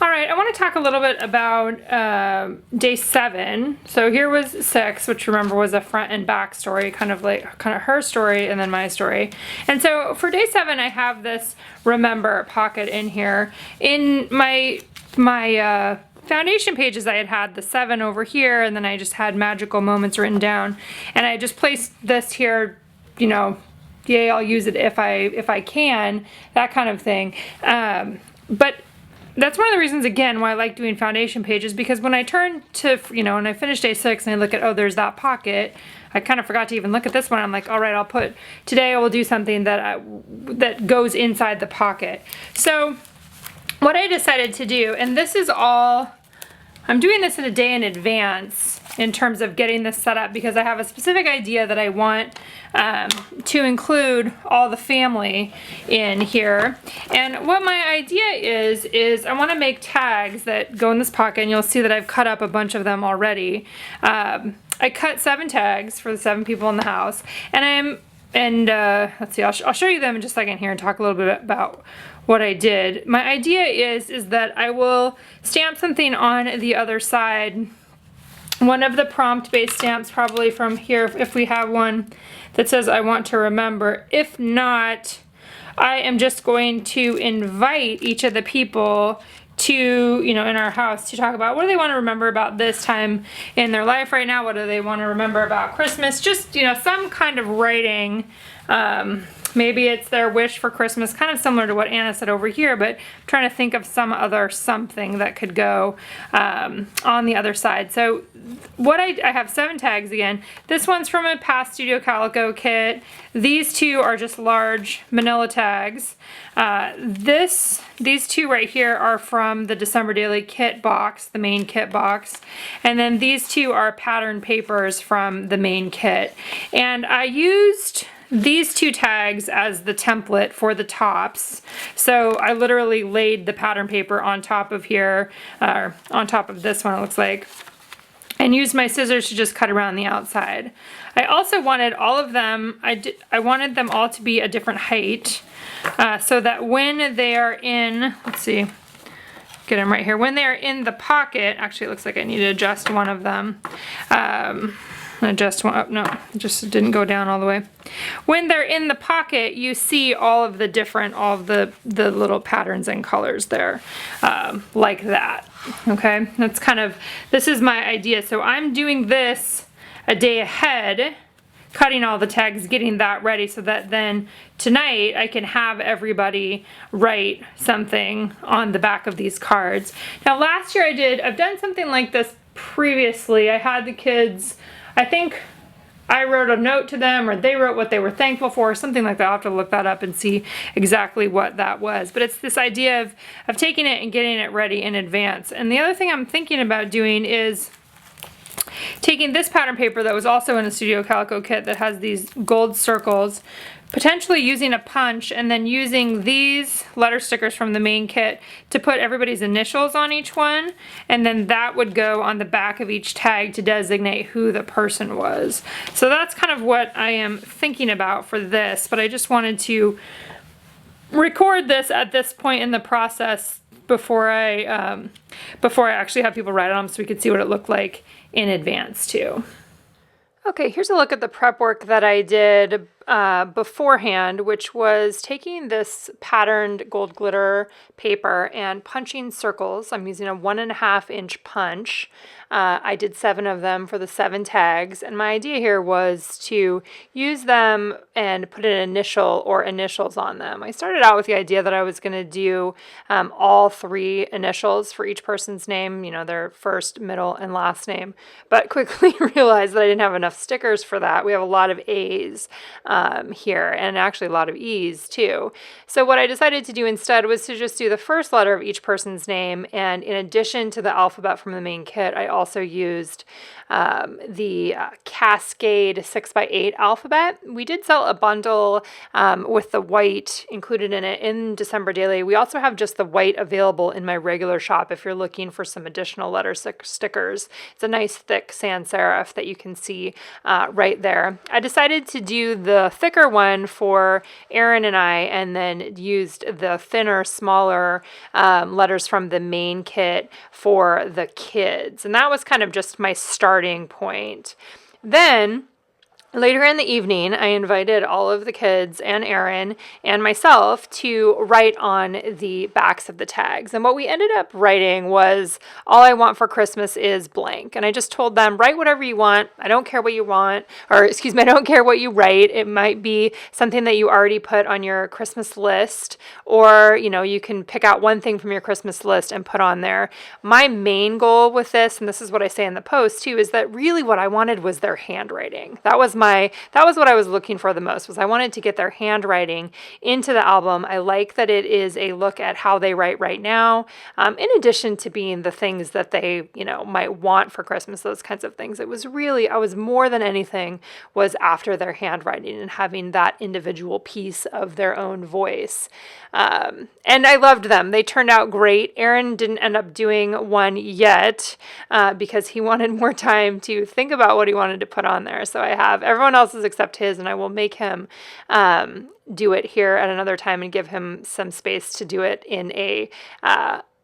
All right, I want to talk a little bit about day 7. So here was 6, which remember was a front and back story, kind of her story and then my story. And so for day 7, I have this remember pocket in here. In my foundation pages, I had the 7 over here, and then I just had magical moments written down, and I just placed this here, you know, yay, I'll use it if I can, that kind of thing. But that's one of the reasons, again, why I like doing foundation pages, because when I turn to, when I finish day 6 and I look at, oh, there's that pocket, I kind of forgot to even look at this one. I'm like, all right, today I will do something that goes inside the pocket. So what I decided to do, and this is all, I'm doing this in a day in advance in terms of getting this set up, because I have a specific idea that I want to include all the family in here. And what my idea is I want to make tags that go in this pocket, and you'll see that I've cut up a bunch of them already. I cut 7 tags for the 7 people in the house, and let's see, I'll show you them in just a second here and talk a little bit about what I did. My idea is that I will stamp something on the other side. One of the prompt-based stamps, probably from here, if we have one, that says I want to remember. If not, I am just going to invite each of the people to, in our house, to talk about what do they want to remember about this time in their life right now, what do they want to remember about Christmas, just, some kind of writing. Maybe it's their wish for Christmas, kind of similar to what Anna said over here, but I'm trying to think of some other something that could go on the other side. So I have 7 tags again. This one's from a past Studio Calico kit. These 2 are just large manila tags. These 2 right here are from the December Daily kit box, the main kit box. And then these 2 are pattern papers from the main kit. And I used these 2 tags as the template for the tops. So I literally laid the pattern paper on top of here, on top of this one, it looks like, and used my scissors to just cut around the outside. I also wanted all of them, I wanted them all to be a different height, so that when they are in, let's see, get them right here, when they are in the pocket, actually it looks like I need to adjust one of them. Adjust one up, no, it just didn't go down all the way. When they're in the pocket, you see all of the little patterns and colors there, like that. Okay, that's this is my idea. So I'm doing this a day ahead, cutting all the tags, getting that ready, so that then tonight I can have everybody write something on the back of these cards. Now last year I've done something like this previously. I had the kids, I think I wrote a note to them, or they wrote what they were thankful for, something like that. I'll have to look that up and see exactly what that was. But it's this idea of taking it and getting it ready in advance. And the other thing I'm thinking about doing is taking this pattern paper that was also in a Studio Calico kit that has these gold circles, potentially using a punch, and then using these letter stickers from the main kit to put everybody's initials on each one, and then that would go on the back of each tag to designate who the person was. So that's kind of what I am thinking about for this, but I just wanted to record this at this point in the process before I actually have people write on them, so we could see what it looked like in advance too. Okay, here's a look at the prep work that I did beforehand, which was taking this patterned gold glitter paper and punching circles. I'm using a 1.5 inch punch. I did 7 of them for the 7 tags, and my idea here was to use them and put an initial or initials on them. I started out with the idea that I was going to do all 3 initials for each person's name, their first, middle, and last name, but quickly realized that I didn't have enough stickers for that. We have a lot of A's here, and actually a lot of E's too. So what I decided to do instead was to just do the first letter of each person's name, and in addition to the alphabet from the main kit, I also used the Cascade 6x8 alphabet. We did sell a bundle with the white included in it in December Daily. We also have just the white available in my regular shop if you're looking for some additional letter stickers. It's a nice thick sans serif that you can see right there. I decided to do the the thicker one for Aaron and I, and then used the thinner, smaller letters from the main kit for the kids. And that was kind of just my starting point. Then later in the evening, I invited all of the kids and Aaron and myself to write on the backs of the tags. And what we ended up writing was, all I want for Christmas is blank. And I just told them, write whatever you want. I don't care what you want, or excuse me, I don't care what you write. It might be something that you already put on your Christmas list, or, you know, you can pick out one thing from your Christmas list and put on there. My main goal with this, and this is what I say in the post too, is that really what I wanted was their handwriting. That was what I was looking for the most, was I wanted to get their handwriting into the album. I like that it is a look at how they write right now, in addition to being the things that they, you know, might want for Christmas, those kinds of things. It was really, I was more than anything was after their handwriting and having that individual piece of their own voice. And I loved them. They turned out great. Aaron didn't end up doing one yet because he wanted more time to think about what he wanted to put on there. So I have everyone else's except his, and I will make him do it here at another time and give him some space to do it in a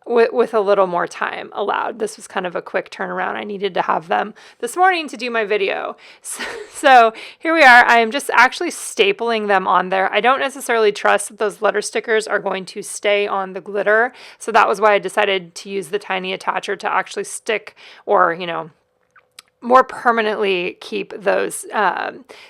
with a little more time allowed. This was kind of a quick turnaround. I needed to have them this morning to do my video. So here we are. I am just actually stapling them on there. I don't necessarily trust that those letter stickers are going to stay on the glitter. So that was why I decided to use the tiny attacher to actually stick, or, you know, more permanently keep those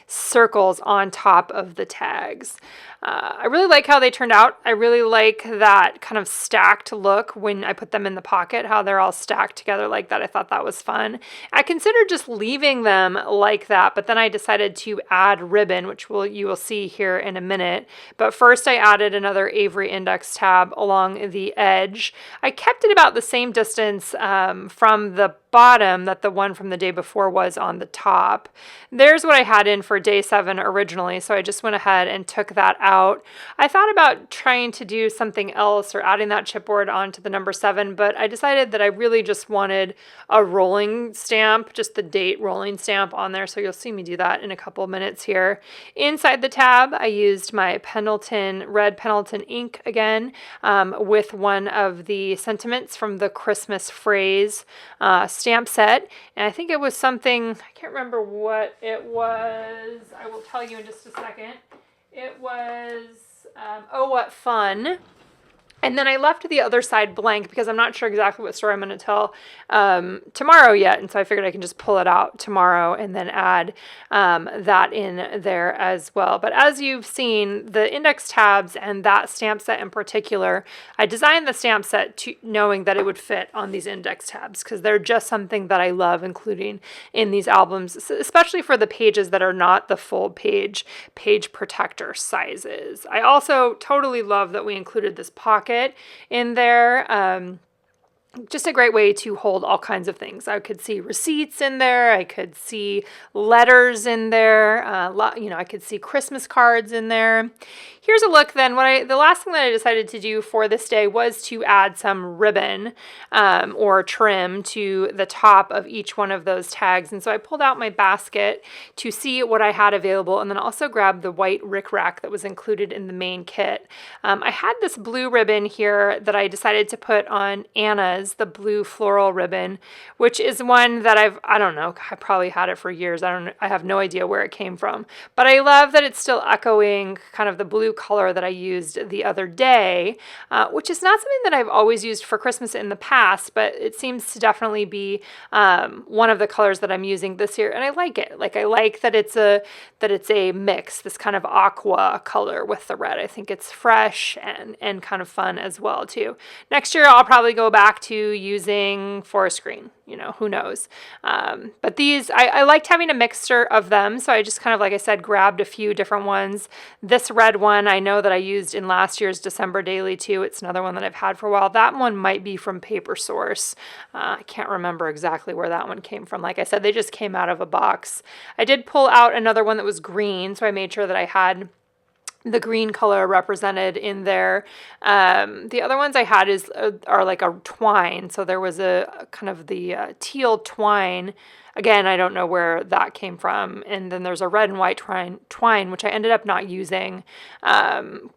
circles on top of the tags. I really like how they turned out. I really like that kind of stacked look when I put them in the pocket, how they're all stacked together like that. I thought that was fun. I considered just leaving them like that, but then I decided to add ribbon, which you will see here in a minute. But first I added another Avery index tab along the edge. I kept it about the same distance from the bottom that the one from the day before was on the top. There's what I had in for day 7 originally, so I just went ahead and took that out. I thought about trying to do something else or adding that chipboard onto the number 7, but I decided that I really just wanted a rolling stamp, just the date rolling stamp on there, so you'll see me do that in a couple minutes here. Inside the tab, I used my red Pendleton ink again with one of the sentiments from the Christmas phrase stamp set, and I think it was something, I can't remember what it was. I will tell you in just a second. It was, oh, what fun. And then I left the other side blank because I'm not sure exactly what story I'm going to tell tomorrow yet. And so I figured I can just pull it out tomorrow and then add that in there as well. But as you've seen, the index tabs and that stamp set in particular, I designed the stamp set knowing that it would fit on these index tabs because they're just something that I love including in these albums, especially for the pages that are not the full page protector sizes. I also totally love that we included this pocket in there. Just a great way to hold all kinds of things. I could see receipts in there. I could see letters in there. I could see Christmas cards in there. Here's a look then. The last thing that I decided to do for this day was to add some ribbon or trim to the top of each one of those tags. And so I pulled out my basket to see what I had available and then also grabbed the white rickrack that was included in the main kit. I had this blue ribbon here that I decided to put on Anna's, the blue floral ribbon, which is one that I don't know, I probably had it for years. I have no idea where it came from, but I love that it's still echoing kind of the blue color that I used the other day, which is not something that I've always used for Christmas in the past, but it seems to definitely be one of the colors that I'm using this year, and I like it. Like, I like that it's a mix, this kind of aqua color with the red. I think it's fresh and kind of fun as well too. Next year I'll probably go back to using forest green, who knows. But these, I liked having a mixture of them, so I just kind of, like I said, grabbed a few different ones. This red one I know that I used in last year's December Daily too. It's another one that I've had for a while. That one might be from Paper Source. I can't remember exactly where that one came from. Like I said, they just came out of a box. I did pull out another one that was green, so I made sure that I had the green color represented in there. The other ones I had are like a twine. So there was a kind of the teal twine Again, I don't know where that came from. And then there's a red and white twine, which I ended up not using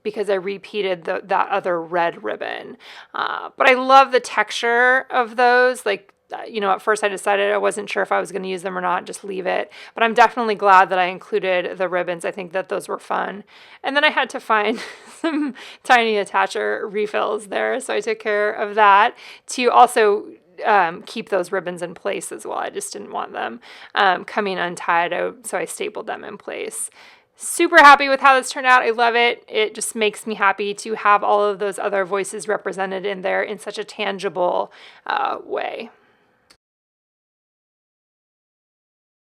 because I repeated that other red ribbon. But I love the texture of those. Like, at first I decided I wasn't sure if I was going to use them or not, just leave it. But I'm definitely glad that I included the ribbons. I think that those were fun. And then I had to find some tiny attacher refills there, so I took care of that to also keep those ribbons in place as well. I just didn't want them coming untied, so I stapled them in place. Super happy with how this turned out. I love it. It just makes me happy to have all of those other voices represented in there in such a tangible way.